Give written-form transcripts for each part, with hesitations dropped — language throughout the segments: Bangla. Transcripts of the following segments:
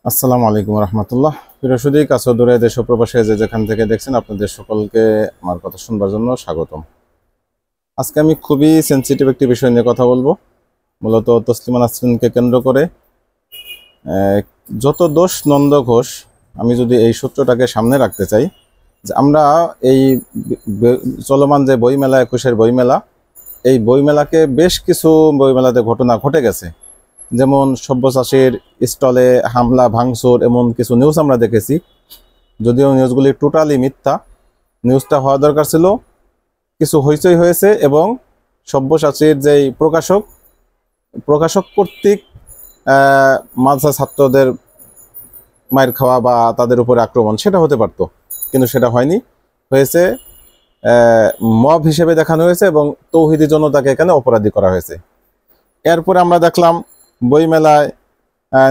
আসসালামু আলাইকুম রহমতুল্লাহ। প্রিয় কাছে দূরে দেশ ও প্রবাসে যে যেখান থেকে দেখছেন আপনাদের সকলকে আমার কথা শুনবার জন্য স্বাগতম। আজকে আমি খুবই সেন্সিটিভ একটি বিষয় নিয়ে কথা বলবো। মূলত তসলিমা নাসরিনকে কেন্দ্র করে যত দোষ নন্দ ঘোষ, আমি যদি এই সূত্রটাকে সামনে রাখতে চাই যে আমরা এই চলমান যে বইমেলা, 21-এর বইমেলা, এই বইমেলাকে বেশ কিছু বইমেলাতে ঘটনা ঘটে গেছে। যেমন সব্যসাচীর স্টলে হামলা ভাঙচুর, এমন কিছু নিউজ আমরা দেখেছি। যদিও নিউজগুলি টোটালি মিথ্যা, নিউজটা হওয়া দরকার ছিল, কিছু হইচই হয়েছে এবং সব্যসাচীর যেই প্রকাশক কর্তৃক মাদ্রাসা ছাত্রদের মায়ের খাওয়া বা তাদের উপরে আক্রমণ, সেটা হতে পারতো, কিন্তু সেটা হয়নি। হয়েছে মব হিসেবে দেখানো হয়েছে এবং তৌহিদি জনতাকে এখানে অপরাধী করা হয়েছে। এরপরে আমরা দেখলাম বইমেলায়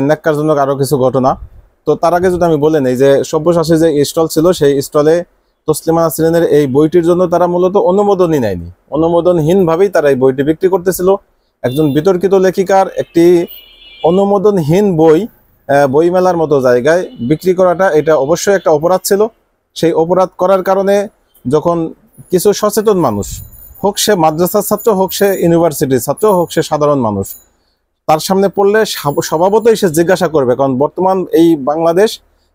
ন্যাক্কারজনক আরও কিছু ঘটনা। তো তার আগে যদি আমি বলে নেই যে সব্যসাচীর যে স্টল ছিল, সেই স্টলে তসলিমা নাসরিনের এই বইটির জন্য তারা মূলত অনুমোদনই নেয়নি, অনুমোদনহীনভাবেই তারা এই বইটি বিক্রি করতেছিল। একজন বিতর্কিত লেখিকার একটি অনুমোদনহীন বইমেলার মতো জায়গায় বিক্রি করাটা, এটা অবশ্যই একটা অপরাধ ছিল। সেই অপরাধ করার কারণে যখন কিছু সচেতন মানুষ, হোক সে মাদ্রাসার ছাত্র, হোক সে ইউনিভার্সিটির ছাত্র, হোক সে সাধারণ মানুষ, তার সামনে পড়লে স্বভাবতই সে জিজ্ঞাসা করবে। কারণ বর্তমান এই বাংলাদেশ,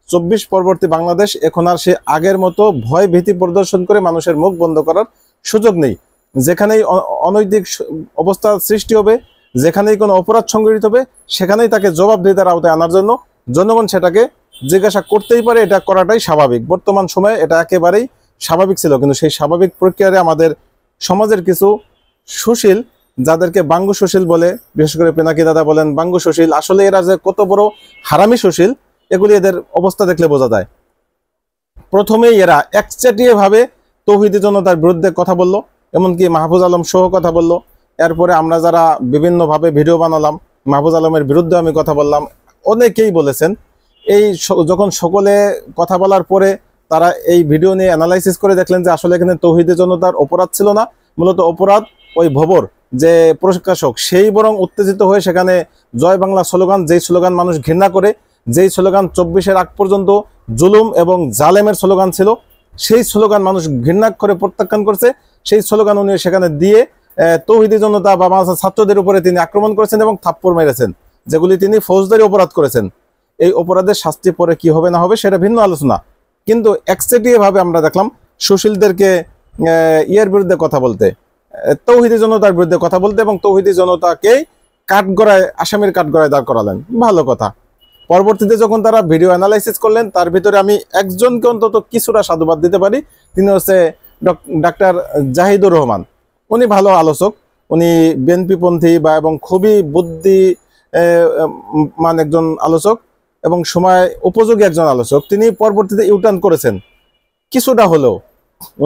24 পরবর্তী বাংলাদেশ, এখন আর সে আগের মতো ভয় ভীতি প্রদর্শন করে মানুষের মুখ বন্ধ করার সুযোগ নেই। যেখানেই অনৈতিক অবস্থা সৃষ্টি হবে, যেখানেই কোনো অপরাধ সংঘটিত হবে, সেখানেই তাকে জবাবদিহিতার আওতায় আনার জন্য জনগণ সেটাকে জিজ্ঞাসা করতেই পারে। এটা করাটাই স্বাভাবিক। বর্তমান সময়ে এটা একেবারেই স্বাভাবিক ছিল, কিন্তু সেই স্বাভাবিক প্রক্রিয়ায় আমাদের সমাজের কিছু সুশীল, যাদেরকে বাঙ্গু সুশীল বলে, বিশেষ করে পেনাকি দাদা বলেন বাঙ্গু সুশীল, আসলে এরা যে কত বড় হারামি সুশীল, এগুলি এদের অবস্থা দেখলে বোঝা যায়। প্রথমেই এরা একচেটিয়া ভাবে তৌহিদি জনতার বিরুদ্ধে কথা বলল, এমনকি মাহফুজ আলম সহ কথা বলল। এরপরে আমরা যারা বিভিন্নভাবে ভিডিও বানালাম, মাহফুজ আলমের বিরুদ্ধে আমি কথা বললাম, অনেকেই বলেছেন। এই যখন সকলে কথা বলার পরে তারা এই ভিডিও নিয়ে অ্যানালাইসিস করে দেখলেন যে আসলে এখানে তৌহিদি জনতার অপরাধ ছিল না, মূলত অপরাধ ওই ভবর যে প্রকাশক, সেই বরং উত্তেজিত হয়ে সেখানে জয় বাংলা স্লোগান, যেই স্লোগান মানুষ ঘৃণা করে, যেই স্লোগান 24-এর আগ পর্যন্ত জুলুম এবং জালেমের স্লোগান ছিল, সেই স্লোগান মানুষ ঘৃণা করে প্রত্যাখ্যান করছে। সেই স্লোগান উনি সেখানে দিয়ে তৌহিদি জনতা বা মাদ্রাসা ছাত্রদের উপরে তিনি আক্রমণ করেছেন এবং থাপ্পড় মেরেছেন, যেগুলি তিনি ফৌজদারি অপরাধ করেছেন। এই অপরাধের শাস্তি পরে কি হবে না হবে সেটা ভিন্ন আলোচনা, কিন্তু একচেটিয়া ভাবে আমরা দেখলাম সুশীলদেরকে ইয়ের বিরুদ্ধে কথা বলতে, তৌহিদি জনতার বিরুদ্ধে কথা বলতে, এবং তৌহিদি জনতাকে কাঠগড়ায়, আসামির কাঠগড়ায় দাঁড় করালেন। ভালো কথা। পরবর্তীতে যখন তারা ভিডিও অ্যানালাইসিস করলেন, তার ভিতরে আমি একজনকে অন্তত কিছুটা সাধুবাদ দিতে পারি। তিনি হচ্ছে ডাক্তার জাহিদুর রহমান। উনি ভালো আলোচক, উনি বিএনপিপন্থী বা এবং খুবই বুদ্ধিমান একজন আলোচক এবং সময় উপযোগী একজন আলোচক। তিনি পরবর্তীতে ইউটার্ন করেছেন কিছুটা হলেও,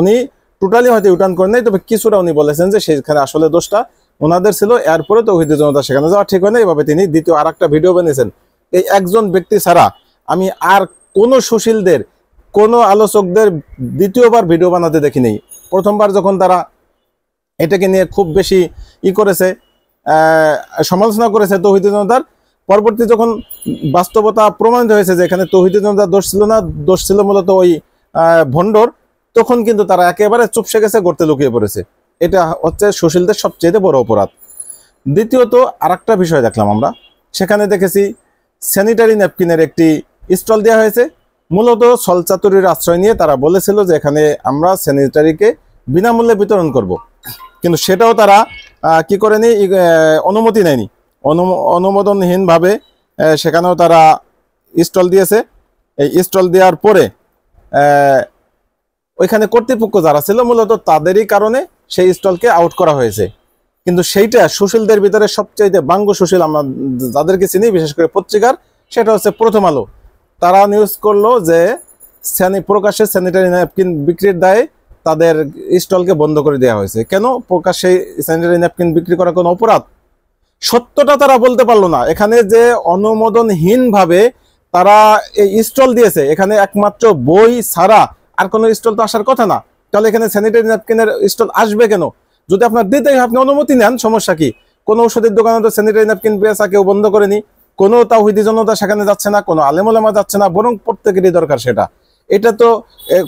উনি টোটালি হয়তো ইউটার্ন করেন নাই, তবে কিছুটা উনি বলেছেন যে সেখানে আসলে দোষটা ওনাদের ছিল। এরপরে তৌহিদি জনতা সেখানে যাওয়া ঠিক হয় না, এভাবে তিনি দ্বিতীয় আর একটা ভিডিও বানিয়েছেন। এই একজন ব্যক্তি ছাড়া আমি আর কোনো সুশীলদের, কোনো আলোচকদের দ্বিতীয়বার ভিডিও বানাতে দেখিনি। প্রথমবার যখন তারা এটাকে নিয়ে খুব বেশি করেছে, সমালোচনা করেছে তৌহিদি জনতার, পরবর্তী যখন বাস্তবতা প্রমাণিত হয়েছে যে এখানে তৌহিদি জনতার দোষ ছিল না, দোষ ছিল মূলত ওই ভণ্ডর, তখন কিন্তু তারা একেবারে চুপসে গেছে, গর্তে লুকিয়ে পড়েছে। এটা হচ্ছে সুশীলদের সবচেয়ে বড় অপরাধ। দ্বিতীয়ত আর একটা বিষয় দেখলাম আমরা, সেখানে দেখেছি স্যানিটারি ন্যাপকিনের একটি স্টল দেওয়া হয়েছে। মূলত ছলচাতুরির আশ্রয় নিয়ে তারা বলেছিল যে এখানে আমরা স্যানিটারিকে বিনামূল্যে বিতরণ করব, কিন্তু সেটাও তারা কি করেনি, অনুমতি নেয়নি, অনুমোদনহীনভাবে সেখানেও তারা স্টল দিয়েছে। এই স্টল দেওয়ার পরে ওইখানে কর্তৃপক্ষ যারা ছিল মূলত তাদেরই কারণে সেই স্টলকে আউট করা হয়েছে। কিন্তু সেইটা সুশীলদের ভিতরে সবচাইতে বাঙ্গু সুশীল আমরা যাদেরকে চিনি, বিশেষ করে পত্রিকার, সেটা হচ্ছে প্রথম আলো। তারা নিউজ করলো যে প্রকাশ্যে স্যানিটারি ন্যাপকিন বিক্রির দায়ে তাদের স্টলকে বন্ধ করে দেওয়া হয়েছে। কেন? প্রকাশ্যে স্যানিটারি ন্যাপকিন বিক্রি করা কোনো অপরাধ? সত্যটা তারা বলতে পারলো না। এখানে যে অনুমোদনহীনভাবে তারা এই স্টল দিয়েছে, এখানে একমাত্র বই ছাড়া আর কোনো স্টল তো আসার কথা না। তাহলে এখানে স্যানিটারি ন্যাপকিনের স্টল আসবে কেন? যদি আপনার দিতেই, আপনি অনুমতি নেন, সমস্যা কি? কোনো ওষুধের দোকানে তো স্যানিটারি ন্যাপকিন বেচা কেউ বন্ধ করেনি। কোনো তাওহীদি জনতা সেখানে যাচ্ছে না, কোনো আলেম ওলামা যাচ্ছে না, বরং প্রত্যেকেরই দরকার সেটা। এটা তো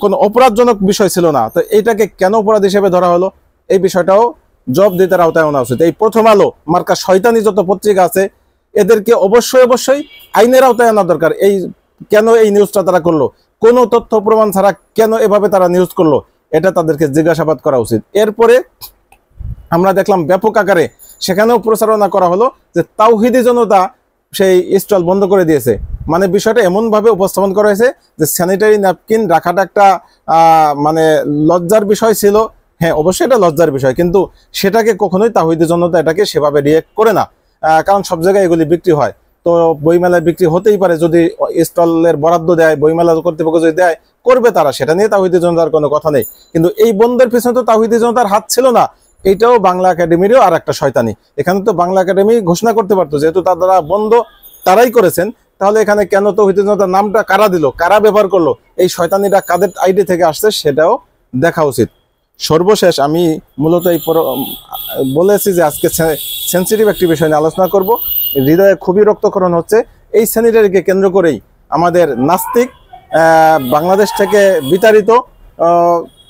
কোনো অপরাধজনক বিষয় ছিল না, তো এইটাকে কেন অপরাধ হিসেবে ধরা হলো, এই বিষয়টাও জবাবদিহিতার আওতায় আনা উচিত। এই প্রথম আলো মার্কা শয়তানি যত পত্রিকা আছে এদেরকে অবশ্যই অবশ্যই আইনের আওতায় আনা দরকার। এই কেন এই নিউজটা তারা করলো, কোনো তথ্য প্রমাণ ছাড়া কেন এভাবে তারা নিউজ করলো, এটা তাদেরকে জিজ্ঞাসাবাদ করা উচিত। এরপরে আমরা দেখলাম ব্যাপক আকারে সেখানেও প্রচারণা করা হলো যে তাওহীদি জনতা সেই স্টল বন্ধ করে দিয়েছে। মানে বিষয়টা এমনভাবে উপস্থাপন করা হয়েছে যে স্যানিটারি ন্যাপকিন রাখাটা একটা মানে লজ্জার বিষয় ছিল। হ্যাঁ, অবশ্যই এটা লজ্জার বিষয়, কিন্তু সেটাকে কখনোই তাওহীদি জনতা এটাকে সেভাবে রিয়েক্ট করে না, কারণ সব জায়গায় এগুলি বিক্রি হয়। তো বইমেলায় বিক্রি হতেই পারে, যদি স্টলের বরাদ্দ দেয়, বইমেলা কর্তৃপক্ষ যদি দেয়, করবে তারা, সেটা নিয়ে তাওহীদি জনতার কোনো কথা নেই। কিন্তু এই বন্ধের পিছনে তো তাওহীদি জনতার হাত ছিল না, এটাও বাংলা একাডেমিরও আর একটা শয়তানি। এখানে তো বাংলা একাডেমি ঘোষণা করতে পারতো, যেহেতু তারা বন্ধ তারাই করেছেন, তাহলে এখানে কেন তাওহীদি জনতার নামটা কারা দিল, কারা ব্যবহার করলো, এই শয়তানিটা কাদের আইডি থেকে আসছে সেটাও দেখা উচিত। সর্বশেষ আমি মূলত এই বলেছি যে আজকে সেন্সিটিভ একটি বিষয় নিয়ে আলোচনা করব। হৃদয়ে খুবই রক্তক্ষরণ হচ্ছে, এই স্যানিটারিকে কেন্দ্র করেই আমাদের নাস্তিক বাংলাদেশ থেকে বিতাড়িত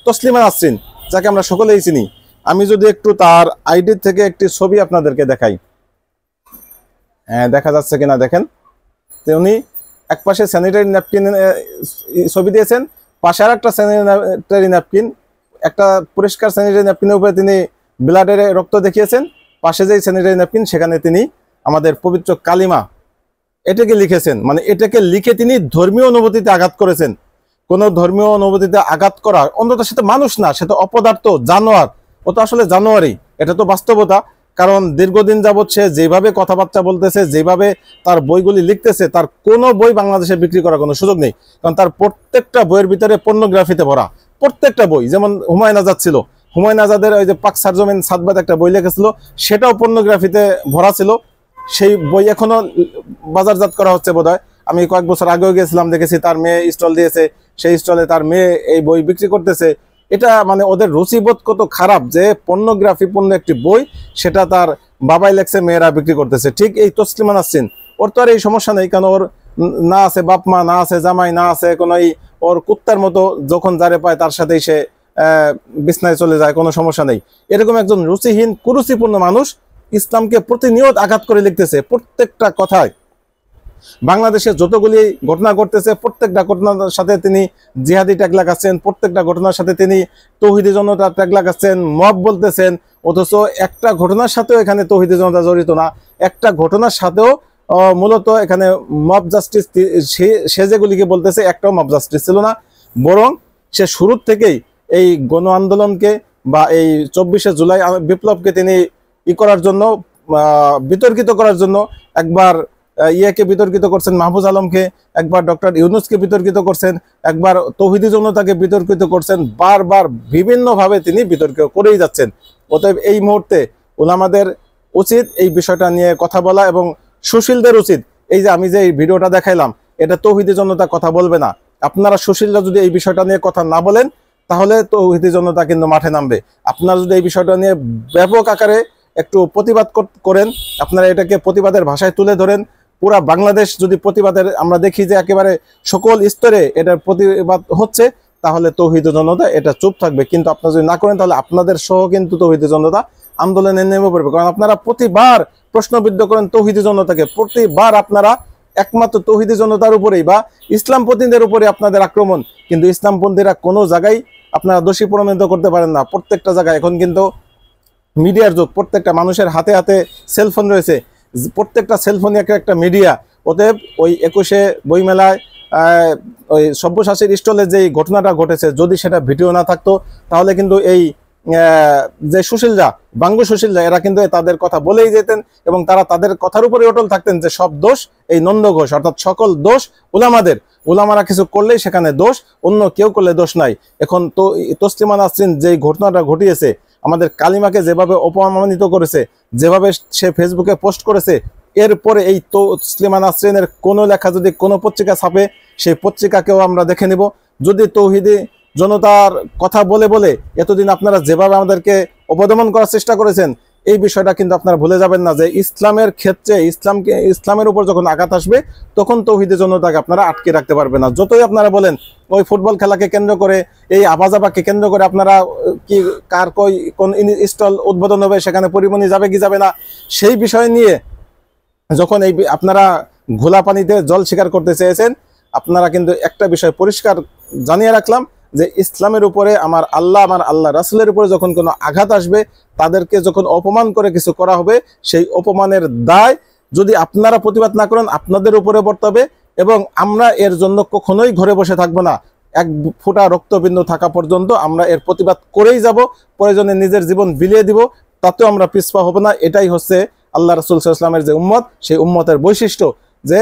তসলিমা নাসরিন, যাকে আমরা সকলেই চিনি, আমি যদি একটু তার আইডি থেকে একটি ছবি আপনাদেরকে দেখাই, দেখা যাচ্ছে কিনা দেখেন। উনি একপাশে স্যানিটারি ন্যাপকিন ছবি দিয়েছেন, পাশে আর একটা স্যানিটারি ন্যাপকিন, একটা পরিষ্কার স্যানিটারি ন্যাপকিনের উপরে তিনি ব্লাডের রক্ত দেখিয়েছেন, পাশে যেই স্যানিটারি ন্যাপকিন সেখানে তিনি আমাদের পবিত্র কালিমা এটাকে লিখেছেন। মানে এটাকে লিখে তিনি ধর্মীয় অনুভূতিতে আঘাত করেছেন। কোনো ধর্মীয় অনুভূতিতে আঘাত করা, অন্তত সে তো মানুষ না, সে তো অপদার্থ, জানোয়ার, ও তো আসলে জানোয়ারই, এটা তো বাস্তবতা। কারণ দীর্ঘদিন যাবৎ সে যেভাবে কথাবার্তা বলতেছে, যেভাবে তার বইগুলি লিখতেছে, তার কোনো বই বাংলাদেশে বিক্রি করার কোনো সুযোগ নেই, কারণ তার প্রত্যেকটা বইয়ের ভিতরে পর্নোগ্রাফিতে ভরা। প্রত্যেকটা বই, যেমন হুমায়ুন আজাদ ছিল, হুমায়ুন আজাদের ওই যে পাক সারজমিন সাদবাদ একটা বই লিখেছিল, সেটাও পর্নোগ্রাফিতে ভরা ছিল। সেই বই এখনো বাজারজাত করা হচ্ছে বোধহয়। আমি কয়েক বছর আগেও গিয়েছিলাম, দেখেছি তার মেয়ে স্টল দিয়েছে, সেই স্টলে তার মেয়ে এই বই বিক্রি করতেছে। এটা মানে ওদের রুচিবোধ কত খারাপ যে পর্নোগ্রাফি পূর্ণ একটি বই সেটা তার বাবাই লেখছে, মেয়েরা বিক্রি করতেছে। ঠিক এই তসলিমা নাসরিন, ওর তো আর এই সমস্যা নেই, কারণ ওর না আছে বাপ মা, না আছে জামাই, না আছে কোনো, ওর কুত্তার মতো যখন যারে পায় তার সাথেই সে বিছনায় চলে যায়, কোনো সমস্যা নেই। এরকম একজন রুচিহীন কুরুচিপূর্ণ মানুষ ইসলামকে প্রতিনিয়ত আঘাত করে লিখতেছে। প্রত্যেকটা কথায় বাংলাদেশে যতগুলি ঘটনা ঘটতেছে প্রত্যেকটা ঘটনার সাথে তিনি জিহাদি ট্যাগ লাগাচ্ছেন, প্রত্যেকটা ঘটনার সাথে তিনি তৌহিদি জনতা ট্যাগ লাগাচ্ছেন, মব বলতেছেন, অথচ একটা ঘটনার সাথেও এখানে তৌহিদি জনতা জড়িত না। একটা ঘটনার সাথেও মূলত এখানে মব জাস্টিস, সে যেগুলিকে বলতেছে একটাও মব জাস্টিস ছিল না, বরং সে শুরুর থেকেই এই গণ আন্দোলনকে বা এই 24শে জুলাই বিপ্লবকে তিনি করার জন্য, বিতর্কিত করার জন্য একবার ইয়াকে বিতর্কিত করছেন, মাহফুজ আলমকে, একবার ডক্টর ইউনুসকে বিতর্কিত করছেন, একবার তৌহিদি জনতাকে বিতর্কিত করছেন, বারবার বিভিন্নভাবে তিনি বিতর্ক করেই যাচ্ছেন। অতএব এই মুহূর্তে ওলামাদের উচিত এই বিষয়টা নিয়ে কথা বলা, এবং সুশীলদের উচিত, এই যে আমি যে এই ভিডিওটা দেখাইলাম, এটা তৌহিদি জনতা কথা বলবে না। আপনারা সুশীলরা যদি এই বিষয়টা নিয়ে কথা না বলেন, তাহলে তৌহিদি জনতা কিন্তু মাঠে নামবে। আপনারা যদি এই বিষয়টা নিয়ে ব্যাপক আকারে একটু প্রতিবাদ করেন, আপনারা এটাকে প্রতিবাদের ভাষায় তুলে ধরেন, পুরা বাংলাদেশ যদি প্রতিবাদের, আমরা দেখি যে একেবারে সকল স্তরে এটার প্রতিবাদ হচ্ছে, তাহলে তৌহিদি জনতা এটা চুপ থাকবে। কিন্তু আপনারা যদি না করেন, তাহলে আপনাদের সহ কিন্তু তৌহিদি জনতা আন্দোলনে নেমে পড়বে। কারণ আপনারা প্রতিবার প্রশ্নবিদ্ধ করেন তৌহিদি জনতাকে, প্রতিবার আপনারা একমাত্র তৌহিদি জনতার উপরেই বা ইসলামপন্থীদের উপরে আপনাদের আক্রমণ, কিন্তু ইসলামপন্থীরা কোনো জায়গায় আপনারা দোষী প্রমাণিত করতে পারেন না। প্রত্যেকটা জায়গায় এখন কিন্তু মিডিয়ার যুগ, প্রত্যেকটা মানুষের হাতে হাতে সেলফোন রয়েছে, প্রত্যেকটা সেলফোনই একটা মিডিয়া। অতএব ওই 21শে বইমেলায় ওই সব্যসাচীর স্টলে যেই ঘটনাটা ঘটেছে, যদি সেটা ভিডিও না থাকতো, তাহলে কিন্তু এই যে সুশীলরা, বাঙ্গু সুশীলরা, এরা কিন্তু তাদের কথা বলেই যেতেন, এবং তারা তাদের কথার উপরে অটল থাকতেন যে সব দোষ এই নন্দ ঘোষ, অর্থাৎ সকল দোষ উলামাদের, উলামারা কিছু করলেই সেখানে দোষ, অন্য কেউ করলে দোষ নাই। এখন তো তসলিমা নাসরিন যেই ঘটনাটা ঘটিয়েছে, আমাদের কালিমাকে যেভাবে অপমানিত করেছে, যেভাবে সে ফেসবুকে পোস্ট করেছে, এরপরে এই তসলিমা নাসরিনের কোনো লেখা যদি কোনো পত্রিকা ছাপে, সেই পত্রিকাকেও আমরা দেখে নিব। যদি তৌহিদি জনতার কথা বলে বলে এতদিন আপনারা যেভাবে আমাদেরকে অপদমন করার চেষ্টা করেছেন, এই বিষয়টা কিন্তু আপনারা ভুলে যাবেন না যে ইসলামের ক্ষেত্রে ইসলামের উপর যখন আঘাত আসবে তখন তৌহিদের জন্য তাকে আপনারা আটকে রাখতে পারবেন না। যতই আপনারা বলেন ওই ফুটবল খেলাকে কেন্দ্র করে, এই আবাজাবাকে কেন্দ্র করে আপনারা কি কার কোন স্টল উদ্বোধন হবে, সেখানে পরিমণি যাবে কি যাবে না, সেই বিষয় নিয়ে যখন এই আপনারা ঘোলা পানিতে জল শিকার করতে চেয়েছেন, আপনারা কিন্তু একটা বিষয় পরিষ্কার জানিয়ে রাখলাম যে ইসলামের উপরে আমার আল্লাহ রাসূলের উপরে যখন কোনো আঘাত আসবে, তাদেরকে যখন অপমান করে কিছু করা হবে, সেই অপমানের দায় যদি আপনারা প্রতিবাদ না করেন আপনাদের উপরে বর্তাবে। এবং আমরা এর জন্য কখনোই ঘরে বসে থাকবো না। এক ফোঁটা রক্তবিন্দু থাকা পর্যন্ত আমরা এর প্রতিবাদ করেই যাব, প্রয়োজনে নিজের জীবন বিলিয়ে দিব, তাতেও আমরা পিছপা হব না। এটাই হচ্ছে আল্লাহ রাসূল সাল্লাল্লাহু আলাইহি ওয়াসাল্লামের যে উম্মত, সেই উম্মতের বৈশিষ্ট্য। যে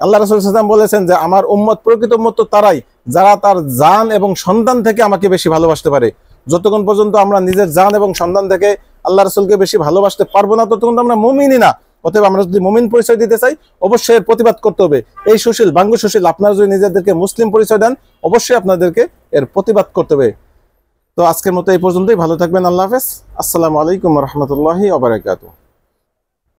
আল্লাহ রাসূল সাল্লাল্লাহু আলাইহি ওয়াসাল্লাম বলেছেন যে আমার উম্মত, প্রকৃত উম্মত তো তারাই যারা তার জান এবং সন্তান থেকে আমাকে বেশি ভালোবাসতে পারে। যতক্ষণ পর্যন্ত আমরা নিজের জান এবং সন্তান থেকে আল্লাহ রাসূলকে বেশি ভালোবাসতে পারবো না, ততক্ষণ আমরা মুমিনই না। অতএব আমরা যদি মুমিন পরিচয় দিতে চাই, অবশ্যই এর প্রতিবাদ করতে হবে। এই সুশীল বাঙ্গু সুশীল আপনারা যদি নিজেদেরকে মুসলিম পরিচয় দেন, অবশ্যই আপনাদেরকে এর প্রতিবাদ করতে হবে। তো আজকের মতো এই পর্যন্তই। ভালো থাকবেন। আল্লাহ হাফেজ। আসসালামু আলাইকুম ওয়া রাহমাতুল্লাহি ওয়া বারাকাতুহু।